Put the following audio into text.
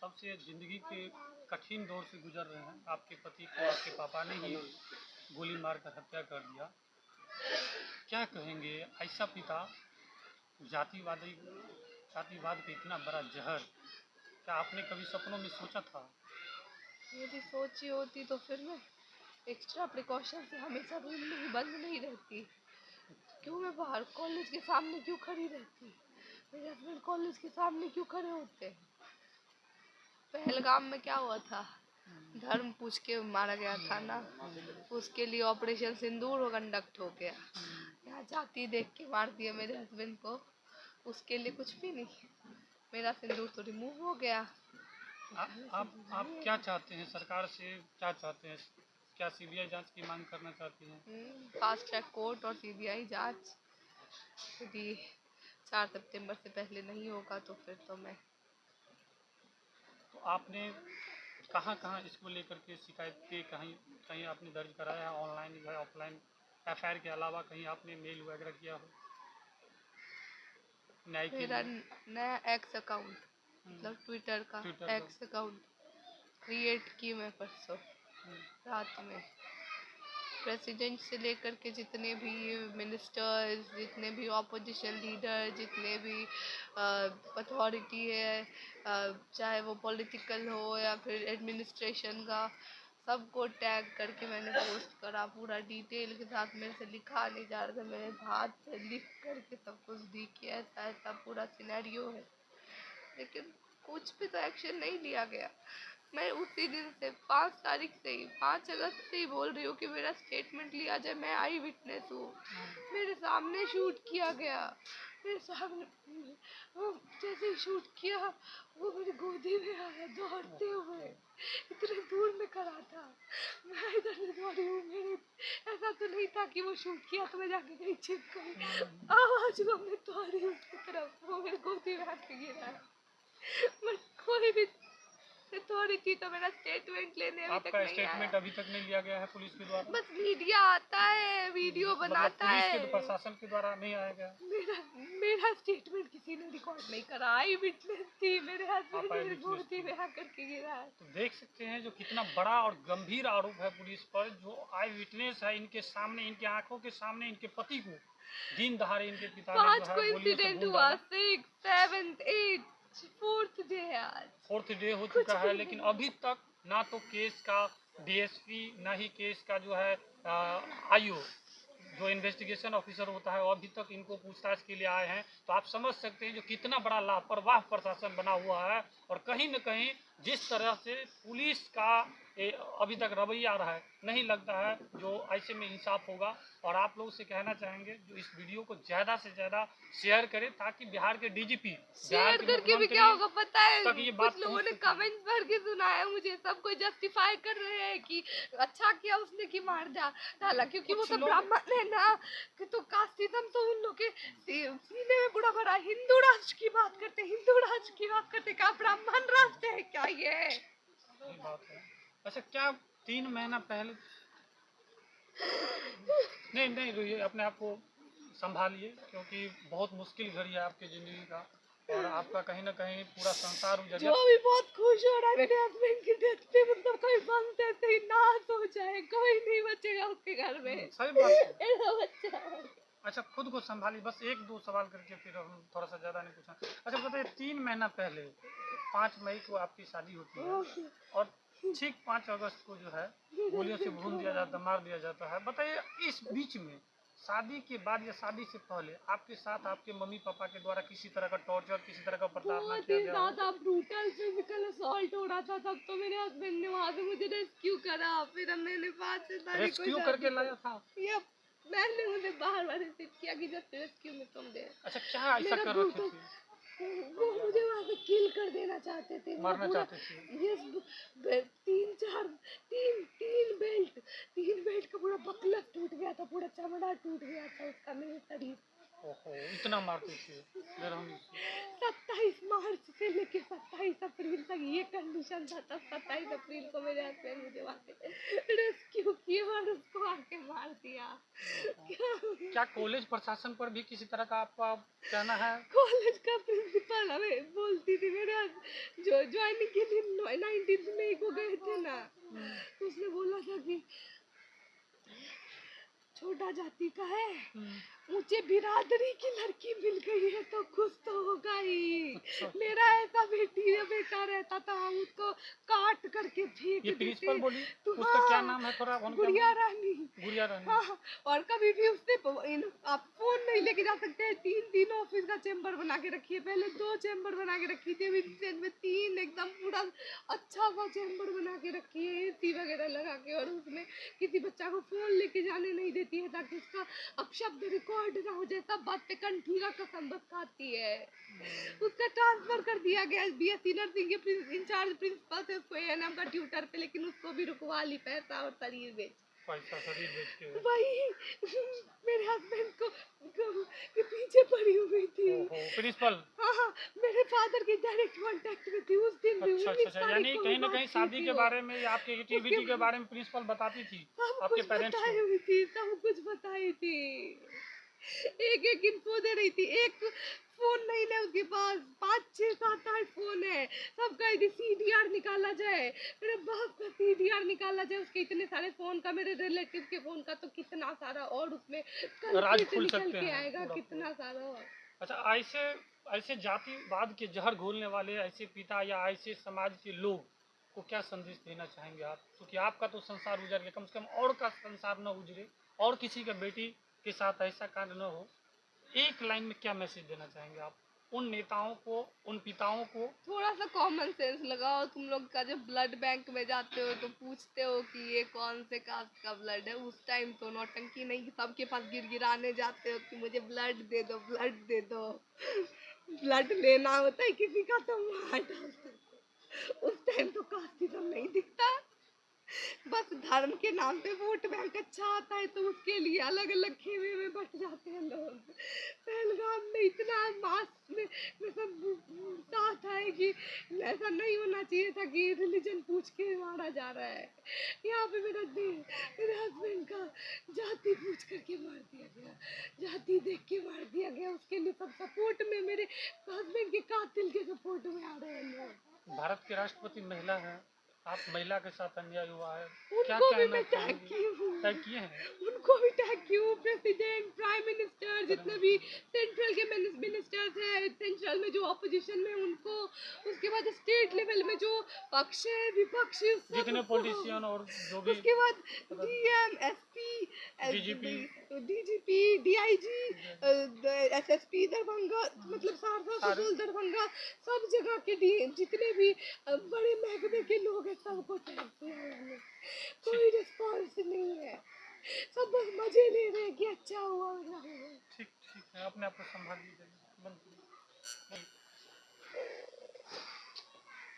सबसे ज़िंदगी के कठिन दौर से गुजर रहे हैं। आपके पति को आपके पापा ने ही गोली मारकर हत्या कर दिया। क्या कहेंगे ऐसा पिता, जातिवाद का इतना बड़ा जहर, क्या आपने कभी सपनों में सोचा था? यदि सोची होती तो फिर मैं एक्स्ट्रा प्रिकॉशन से हमेशा रूम में ही बंद नहीं रहती। क्यों मैं बाहर कॉलेज के सामने क्यों खड़ी रहती? मेरे हस्बैंड कॉलेज के सामने क्यों खड़े होते? पहलगाम में क्या हुआ था? धर्म पूछ के मारा गया था ना, उसके लिए ऑपरेशन सिंदूर कंडक्ट हो गया। यहाँ जाति देख के मार दिया मेरे हस्बैंड को, उसके लिए कुछ भी नहीं। मेरा सिंदूर तो रिमूव हो गया। आप क्या चाहते हैं सरकार से? क्या चाहते हैं? क्या सीबीआई जांच की मांग करना चाहती हैं? फास्ट ट्रैक कोर्ट और सीबीआई जांच। यदि 4 सितंबर से पहले नहीं होगा तो फिर तो मैं। तो आपने कहाँ इसको लेकर के शिकायत के कहीं आपने दर्ज कराया है? ऑनलाइन या ऑफलाइन एफआईआर के अलावा कहीं आपने मेल वगैरह किया हो न्याय के मेरा लिए? नया एक्स अकाउंट, मतलब ट्विटर का एक्स अकाउंट क्रिएट की मैं परसों रात में। प्रेसिडेंट से लेकर के जितने भी मिनिस्टर्स, जितने भी ऑपोजिशन लीडर, जितने भी अथॉरिटी है, चाहे वो पॉलिटिकल हो या फिर एडमिनिस्ट्रेशन का, सबको टैग करके मैंने पोस्ट करा। पूरा डिटेल के साथ मेरे से लिखा नहीं जा रहा था, मेरे हाथ से लिख करके सब कुछ दी कि ऐसा ऐसा पूरा सिनेरियो है, लेकिन कुछ भी तो एक्शन नहीं लिया गया। मैं उसी दिन से 5 तारीख से ही, 5 अगस्त से ही बोल रही हूँ कि मेरा स्टेटमेंट लिया जाए। मैं आई विटनेस हूँ, मेरे सामने शूट किया गया, मेरे सामने जैसे ही शूट किया वो मेरी गोदी में आया दौड़ते हुए, इतने दूर में खड़ा था, मैं इधर से दौड़ी हूँ। मेरे ऐसा तो नहीं था कि वो शूट किया तो मैं जाके कहीं छिप गई। आवाज को मैं दौड़ी उसकी तरफ, वो मेरी गोदी में आके गिरा। बट कोई भी अथॉरिटी तो मेरा स्टेटमेंट लेने अभी तक नहीं आया। आपका स्टेटमेंट अभी तक नहीं लिया गया है पुलिस के द्वारा? बस मीडिया आता है, वीडियो बनाता पुलिस है। के प्रशासन के द्वारा नहीं आया गया? मेरा स्टेटमेंट किसी ने रिकॉर्ड नहीं करा। आई विटनेस थी, मेरे हस्बैंड मेरे गोदी में आकर के गिरा है। तो देख सकते हैं जो कितना बड़ा और गंभीर आरोप है पुलिस पर। जो आई विटनेस है, इनके सामने, इनके आंखों के सामने इनके पति को दिन दहाड़े इनके पिता ने जो है गोलियों से भून डाला। 6, 7, 8 4th डे है आज। 4th डे हो चुका है, लेकिन अभी तक ना तो केस का डीएसपी, ना ही केस का जो है आईओ, जो इन्वेस्टिगेशन ऑफिसर होता है, वो अभी तक इनको पूछताछ के लिए आए हैं। तो आप समझ सकते हैं जो कितना बड़ा लापरवाह प्रशासन बना हुआ है। और कहीं न कहीं जिस तरह से पुलिस का अभी तक रवैया रहा है, नहीं लगता है जो ऐसे में इंसाफ होगा। और आप लोगों से कहना चाहेंगे जो इस वीडियो को ज़्यादा से ज़्यादा शेयर करें, ताकि बिहार के डीजीपी शेयर करके भी क्या होगा पता है? कुछ लोगों ने कमेंट भर के सुनाया मुझे, सब कोई जस्टिफाई कर रहे हैं कि अच्छा किया उसने कि मार डाला, क्योंकि वो सब ब्राह्मण है ना, कि तो कास्टिज्म तो उन लोग के सीने में बुरा भरा। हिंदू राष्ट्र की बात करते, हिंदू राष्ट्र की बात करते, क्या ब्राह्मण राष्ट्र है क्या ये? बात है। अच्छा, क्या 3 महीना पहले नहीं रोइए, अपने आप को संभालिए, क्योंकि बहुत मुश्किल घड़ी है आपकी ज़िंदगी का। और आपका कहीं ना कहीं पूरा संसार उजड़ गया। जो भी बहुत खुश हो रहा है मेरे हस्बैंड की डेथ पे, मतलब कोई बम से ही नाश हो जाए, कोई नहीं बचेगा उसके घर में। सही बात है। ऐसा बच्चा है। अच्छा, खुद को संभालिए। बस 1-2 सवाल करके फिर हम थोड़ा सा ज़्यादा नहीं पूछा। अच्छा बताइए, 3 महीना पहले 5 मई को आपकी शादी होती है और ठीक 5 अगस्त को जो है गोलियों से भून दिया जाता, मार दिया जाता है। बताइए, इस बीच में शादी के बाद या शादी से पहले आपके साथ आपके मम्मी पापा के द्वारा किसी तरह का टॉर्चर, किसी तरह का प्रताड़ना किया गया? बहुत ज़्यादा ब्रूटल फिजिकल असॉल्ट हो रहा था। तब तो मेरे हस्बैंड ने वहाँ से मुझे रेस्क्यू करा, फिर मैंने 5 तारीख को रेस्क्यू करके लाया था? मैंने मुझे बार मैसेज किया कि जब रेस्क्यू में तुम दे। अच्छा, क्या ऐसा कर रखे थे? वो मुझे वहाँ से किल कर देना चाहते थे, मारना चाहते थे। ये 3 बेल्ट का पूरा बकलक टूट गया था, पूरा चमड़ा टूट गया था उसका, मेरे शरीर ओहो, इतना मारते थे बेरहमी से। 27 मार्च से लेके 27 अप्रैल तक ये कंडीशन था। तब 27 अप्रैल को मेरे हस्बैंड मुझे वहाँ से रेस्क्यू किया और उसको आके मार दिया। क्या कॉलेज प्रशासन पर भी किसी तरह का आपका कहना है? कॉलेज का प्रिंसिपल हमें बोलती थी, मेरे जो ज्वाइनिंग के दिन 19 मई को गए थे ना, तो उसने बोला था कि छोटा जाति का है, ऊंचे बिरादरी की लड़की मिल गई है तो खुश तो होगा ही। अच्छा। मेरा ऐसा बेटा रहता था, हम उसको काट करके फेंक ये देते। प्रिंसिपल बोली, तो उसका क्या नाम है थोड़ा? गुड़िया रानी। गुड़िया रानी। हाँ, और कभी भी उससे आप फोन नहीं लेके जा सकते हैं। 3 ऑफिस का चेम्बर बना के रखी है, पहले 2 चेम्बर बना के रखी थी, अभी में 3 एकदम पूरा अच्छा सा चेम्बर बना के रखी है, एसी वगैरह लगा के। और उसमें किसी बच्चा को फोन लेके जाने नहीं देती है ताकि उसका अपशब्द रिकॉर्ड ना हो जाए। सब बात पे कंठी का कसम बस खाती है। उसका ट्रांसफर कर दिया गया बीएससी नर्सिंग के इंचार्ज प्रिंसिपल से उसको एएनएम का ट्यूटर पे, लेकिन उसको भी रुकवा ली पैसा और शरीर बेच। पैसा शरीर बेच के। वही मेरे हस्बैंड को के पीछे पड़ी हुई थी। प्रिंसिपल। हाँ, मेरे फादर की डायरेक्ट कांटेक्ट में थी उस दिन भी। अच्छा, यानी कहीं ना कहीं शादी के बारे में, आपके एक्टिविटी के बारे में प्रिंसिपल बताती थी आपके पेरेंट्स को? बताई हुई थी, सब कुछ बताई थी। एक इन्फो दे रही थी। एक फोन नहीं है उसके पास, 5 6 7 8 फोन है। सब कह दी सीडीआर निकाला जाए, मेरे बाप का सीडीआर निकाला जाए। उसके इतने सारे फोन का, मेरे रिलेटिव के फोन का तो कितना सारा, और उसमें राज खुल निकल सकते के हैं आएगा पूरा कितना सारा। अच्छा, ऐसे जातिवाद के जहर घोलने वाले ऐसे पिता या ऐसे समाज के लोग को क्या संदेश देना चाहेंगे आप? क्योंकि आपका तो संसार उजड़ गया, कम से कम और का संसार न उजड़े, और किसी का बेटी के साथ ऐसा कांड न हो। एक लाइन में क्या मैसेज देना चाहेंगे आप उन नेताओं को, उन पिताओं को? थोड़ा सा कॉमन सेंस लगाओ। तुम लोग का जब ब्लड बैंक में जाते हो तो पूछते हो कि ये कौन से कास्ट का ब्लड है। उस टाइम तो नौटंकी नहीं, सबके पास गिराने जाते हो कि मुझे ब्लड दे दो, ब्लड दे दो। ब्लड लेना होता है किसी का तो मार डालते हो। उस टाइम तो कास्टिज्म नहीं दिखता। बस धर्म के नाम पे वोट बैंक अच्छा आता है तो उसके लिए अलग अलग खेमे में बट जाते हैं लोग। पहलगाम में इतना मास में सब साथ है कि ऐसा नहीं होना चाहिए था कि रिलीजन पूछ के मारा जा रहा है। यहाँ पे मेरे हस्बैंड का जाति पूछ करके मार दिया गया, जाति देख के मार दिया गया। उसके लिए सब सपोर्ट में, मेरे हस्बैंड के कातिल के सपोर्ट में आ रहे हैं लोग। भारत के राष्ट्रपति महिला हैं, आप महिला के साथ अन्याय हुआ है, क्या उनको भी कहना मैं टैग चाहेंगे? की हूँ, टैग किए हैं? उनको भी टैग की हूँ। प्रेसिडेंट, प्राइम मिनिस्टर, जितने भी सेंट्रल के मिनिस्टर्स हैं, सेंट्रल में जो ऑपोजिशन में उनको, उसके बाद स्टेट लेवल में जो पक्ष है विपक्ष, जितने पॉलिटिशियन और जो भी, उसके बाद DM, SP, DGP, DIG, SSP Darbhanga, मतलब सहरसा, सदर, दरभंगा, सब जगह के जितने भी बड़े महकमे के लोग हैं सबको टैग किया है। कोई रिस्पॉन्स नहीं है, सब बस मजे ले रहे हैं कि अच्छा हुआ ना हुआ। ठीक है, अपने आप को संभाल लीजिए।